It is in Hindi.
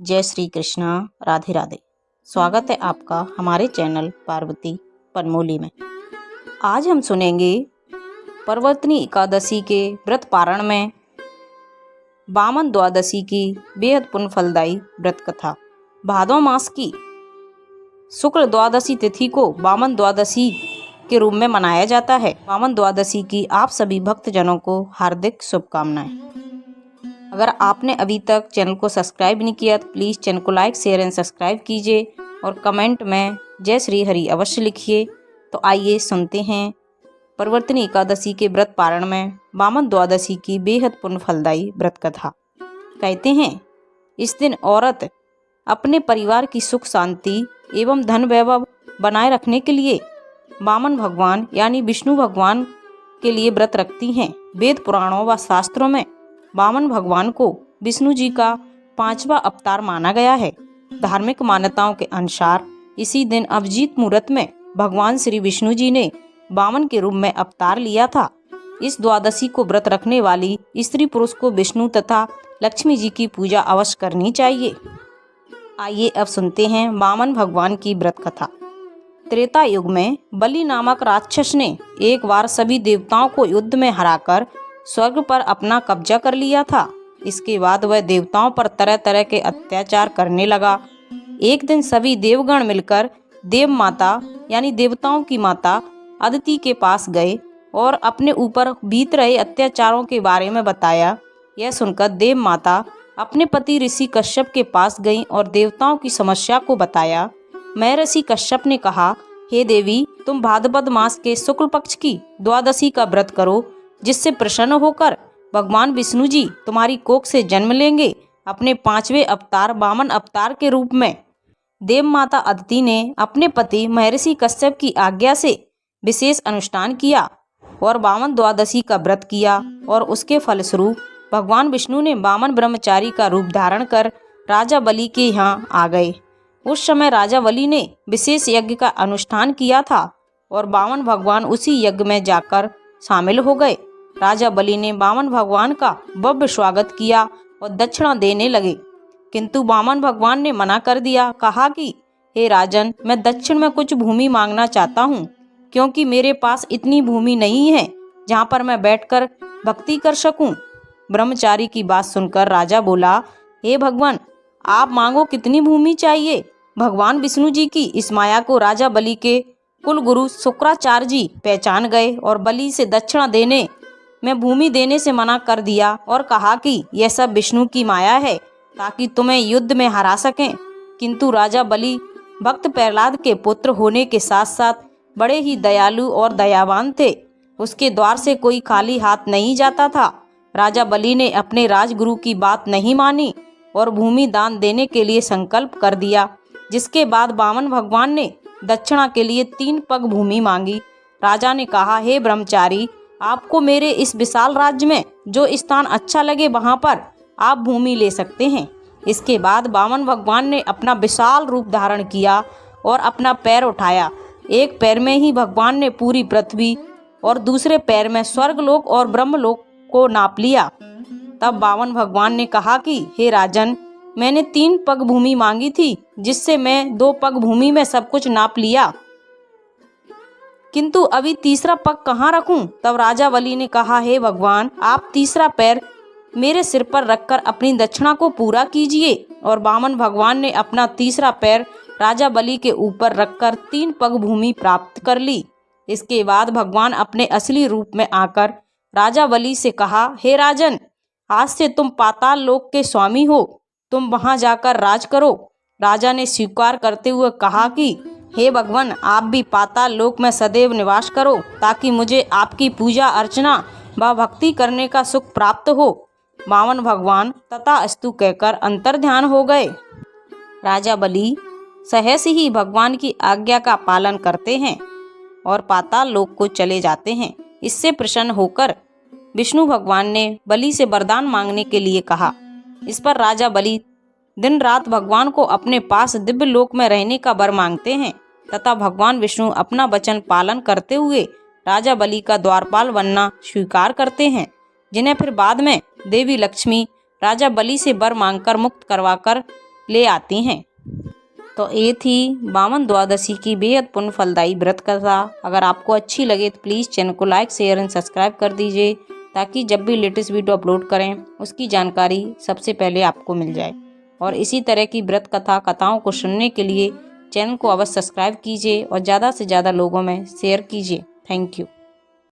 जय श्री कृष्णा। राधे राधे। स्वागत है आपका हमारे चैनल पार्वती पनमोली में। आज हम सुनेंगे परवर्तनी एकादशी के व्रत पारण में वामन द्वादशी की बेहद पुण्य फलदायी व्रत कथा। भादव मास की शुक्ल द्वादशी तिथि को वामन द्वादशी के रूप में मनाया जाता है। वामन द्वादशी की आप सभी भक्तजनों को हार्दिक शुभकामनाएं। अगर आपने अभी तक चैनल को सब्सक्राइब नहीं किया तो प्लीज़ चैनल को लाइक शेयर एंड सब्सक्राइब कीजिए और कमेंट में जय श्री हरि अवश्य लिखिए। तो आइए सुनते हैं परवर्तनी एकादशी के व्रत पारण में वामन द्वादशी की बेहद पुण्य फलदायी व्रत कथा। कहते हैं इस दिन औरत अपने परिवार की सुख शांति एवं धन वैभव बनाए रखने के लिए वामन भगवान यानी विष्णु भगवान के लिए व्रत रखती हैं। वेद पुराणों व शास्त्रों में वामन भगवान को विष्णु जी का 5वां अवतार माना गया है। धार्मिक मान्यताओं के अनुसार इसी दिन अभिजीत मुहूर्त में भगवान श्री विष्णु जी ने वामन के रूप में अवतार लिया था। इस द्वादशी को व्रत रखने वाली स्त्री पुरुष को विष्णु तथा लक्ष्मी जी की पूजा अवश्य करनी चाहिए। आइए अब सुनते हैं वामन भगवान की व्रत कथा। त्रेता युग में बलि नामक राक्षस ने एक बार सभी देवताओं को युद्ध में हराकर स्वर्ग पर अपना कब्जा कर लिया था। इसके बाद वह देवताओं पर तरह तरह के अत्याचार करने लगा। एक दिन सभी देवगण मिलकर देव माता यानी देवताओं की माता अदिति के पास गए और अपने ऊपर बीत रहे अत्याचारों के बारे में बताया। यह सुनकर देव माता अपने पति ऋषि कश्यप के पास गईं और देवताओं की समस्या को बताया। मैं ऋषि कश्यप ने कहा, हे देवी, तुम भाद्रपद मास के शुक्ल पक्ष की द्वादशी का व्रत करो, जिससे प्रसन्न होकर भगवान विष्णु जी तुम्हारी कोख से जन्म लेंगे अपने 5वें अवतार वामन अवतार के रूप में। देव माता अदिति ने अपने पति महर्षि कश्यप की आज्ञा से विशेष अनुष्ठान किया और वामन द्वादशी का व्रत किया और उसके फलस्वरूप भगवान विष्णु ने वामन ब्रह्मचारी का रूप धारण कर राजा बलि के यहाँ आ गए। उस समय राजा बलि ने विशेष यज्ञ का अनुष्ठान किया था और वामन भगवान उसी यज्ञ में जाकर शामिल हो गए। राजा बलि ने वामन भगवान का भव्य स्वागत किया और दक्षिणा देने लगे, किंतु वामन भगवान ने मना कर दिया। कहा कि हे राजन, मैं दक्षिण में कुछ भूमि मांगना चाहता हूँ, क्योंकि मेरे पास इतनी भूमि नहीं है जहाँ पर मैं बैठकर भक्ति कर सकूं। ब्रह्मचारी की बात सुनकर राजा बोला, हे भगवान, आप मांगो, कितनी भूमि चाहिए। भगवान विष्णु जी की इस माया को राजा बलि के कुल गुरु शुक्राचार्य जी पहचान गए और बलि से दक्षिणा देने में भूमि देने से मना कर दिया और कहा कि यह सब विष्णु की माया है ताकि तुम्हें युद्ध में हरा सकें। किंतु राजा बलि भक्त प्रहलाद के पुत्र होने के साथ साथ बड़े ही दयालु और दयावान थे। उसके द्वार से कोई खाली हाथ नहीं जाता था। राजा बलि ने अपने राजगुरु की बात नहीं मानी और भूमि दान देने के लिए संकल्प कर दिया, जिसके बाद वामन भगवान ने दक्षिणा के लिए 3 पग भूमि मांगी। राजा ने कहा, हे ब्रह्मचारी, आपको मेरे इस विशाल राज्य में जो स्थान अच्छा लगे वहां पर आप भूमि ले सकते हैं। इसके बाद वामन भगवान ने अपना विशाल रूप धारण किया और अपना पैर उठाया। एक पैर में ही भगवान ने पूरी पृथ्वी और दूसरे पैर में स्वर्गलोक और ब्रह्मलोक को नाप लिया। तब वामन भगवान ने कहा कि हे राजन, मैंने 3 पग भूमि मांगी थी, जिससे मैं 2 पग भूमि में सब कुछ नाप लिया, किंतु अभी तीसरा पग कहाँ रखूं। तब राजा बलि ने कहा, हे भगवान, आप तीसरा पैर मेरे सिर पर रखकर अपनी दक्षिणा को पूरा कीजिए। और वामन भगवान ने अपना तीसरा पैर राजा बलि के ऊपर रखकर 3 पग भूमि प्राप्त कर ली। इसके बाद भगवान अपने असली रूप में आकर राजा बलि से कहा, हे राजन, आज से तुम पाताल लोक के स्वामी हो, तुम वहां जाकर राज करो। राजा ने स्वीकार करते हुए कहा कि हे भगवान, आप भी पाताल लोक में सदैव निवास करो ताकि मुझे आपकी पूजा अर्चना व भक्ति करने का सुख प्राप्त हो। वामन भगवान तथास्तु कहकर अंतर्ध्यान हो गए। राजा बलि सहस ही भगवान की आज्ञा का पालन करते हैं और पाताल लोक को चले जाते हैं। इससे प्रसन्न होकर विष्णु भगवान ने बलि से वरदान मांगने के लिए कहा। इस पर राजा बलि दिन रात भगवान को अपने पास दिव्य लोक में रहने का वर मांगते हैं तथा भगवान विष्णु अपना वचन पालन करते हुए राजा बलि का द्वारपाल बनना स्वीकार करते हैं, जिन्हें फिर बाद में देवी लक्ष्मी राजा बलि से वर मांगकर मुक्त करवाकर ले आती हैं। तो ये थी बामन द्वादशी की बेहद पुण्य फलदायी व्रत कथा। अगर आपको अच्छी लगे तो प्लीज़ चैनल को लाइक, शेयर एंड सब्सक्राइब कर दीजिए, ताकि जब भी लेटेस्ट वीडियो अपलोड करें उसकी जानकारी सबसे पहले आपको मिल जाए। और इसी तरह की व्रत कथाओं को सुनने के लिए चैनल को अवश्य सब्सक्राइब कीजिए और ज़्यादा से ज़्यादा लोगों में शेयर कीजिए। Thank you.